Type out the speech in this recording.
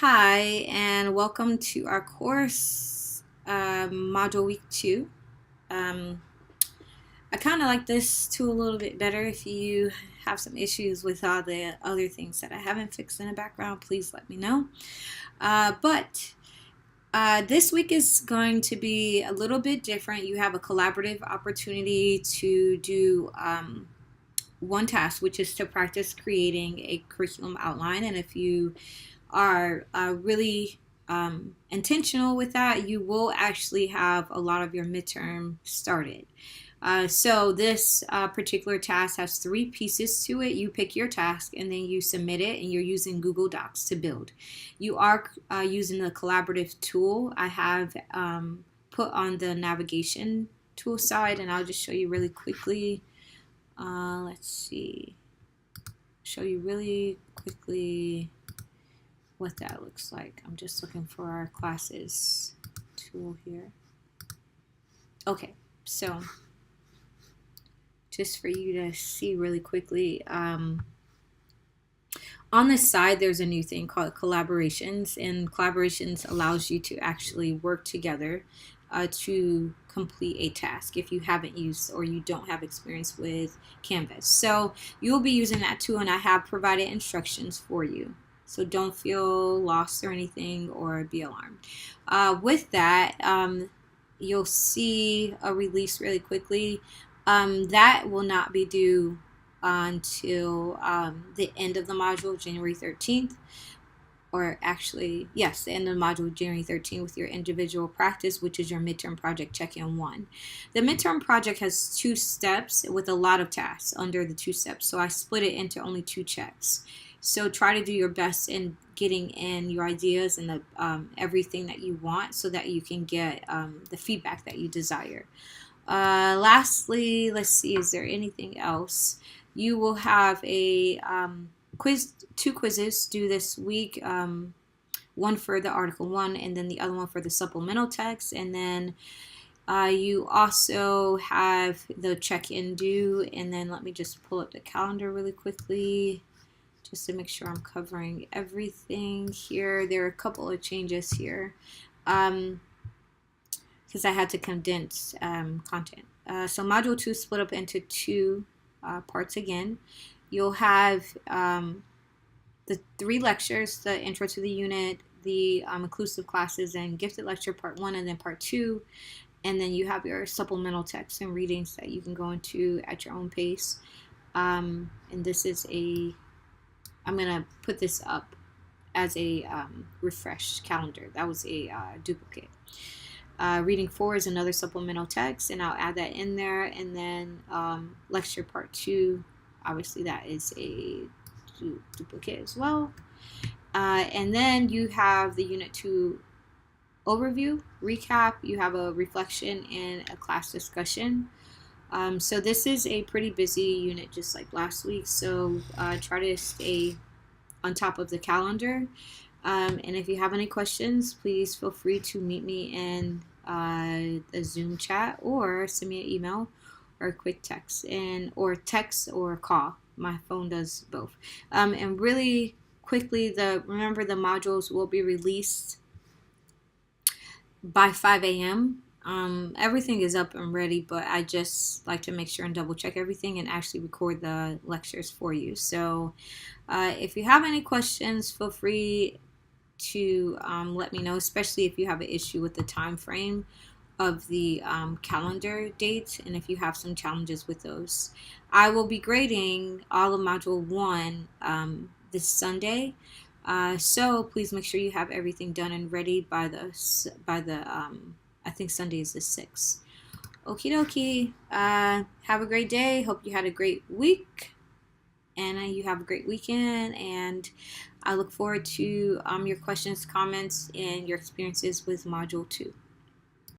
Hi, and welcome to our course, Module Week 2. Um, I kind of like this tool a little bit better. If you have some issues with all the other things that I haven't fixed in the background, please let me know. But this week is going to be a little bit different. You have a collaborative opportunity to do one task, which is to practice creating a curriculum outline. And if you are really intentional with that, you will actually have a lot of your midterm started. So this particular task has 3 pieces to it. You pick your task and then you submit it, and you're using Google Docs to build. You are using the collaborative tool I have put on the navigation tool side, and I'll just show you really quickly. Let's see. Show you really quickly what that looks like. I'm just looking for our classes tool here. Okay, so just for you to see really quickly, on this side there's a new thing called collaborations, and collaborations allows you to actually work together to complete a task if you haven't used or you don't have experience with Canvas. So you'll be using that tool, and I have provided instructions for you. So don't feel lost or anything or be alarmed. With that, you'll see a release really quickly. That will not be due until the end of the module, January 13th. Or actually, yes, the end of the module, January 13th, with your individual practice, which is your midterm project check-in 1. The midterm project has 2 steps with a lot of tasks under the 2 steps. So I split it into only 2 checks. So try to do your best in getting in your ideas and the everything that you want, so that you can get the feedback that you desire. Lastly, let's see, is there anything else? You will have a quiz, 2 quizzes due this week. One for the Article 1, and then the other one for the supplemental text. And then you also have the check-in due. And then let me just pull up the calendar really quickly, just to make sure I'm covering everything here. There are a couple of changes here because I had to condense content. So Module 2 split up into 2 parts again. You'll have the 3 lectures: the intro to the unit, the inclusive classes, and gifted lecture part 1, and then part 2. And then you have your supplemental texts and readings that you can go into at your own pace. And this is I'm going to put this up as a refreshed calendar. That was a duplicate. Reading 4 is another supplemental text, and I'll add that in there. And then lecture part 2, obviously that is a duplicate as well. And then you have the Unit 2 overview, recap. You have a reflection and a class discussion. So this is a pretty busy unit, just like last week. So try to stay on top of the calendar. And if you have any questions, please feel free to meet me in the Zoom chat, or send me an email or a quick text, or text or call. My phone does both. And really quickly, remember the modules will be released by 5 a.m. Everything is up and ready, but I just like to make sure and double check everything and actually record the lectures for you. So if you have any questions, feel free to let me know, especially if you have an issue with the time frame of the calendar dates, and if you have some challenges with those. I will be grading all of Module 1 this Sunday. So please make sure you have everything done and ready by the I think Sunday is the 6th. Okie dokie. Have a great day. Hope you had a great week, and you have a great weekend. And I look forward to your questions, comments, and your experiences with Module 2.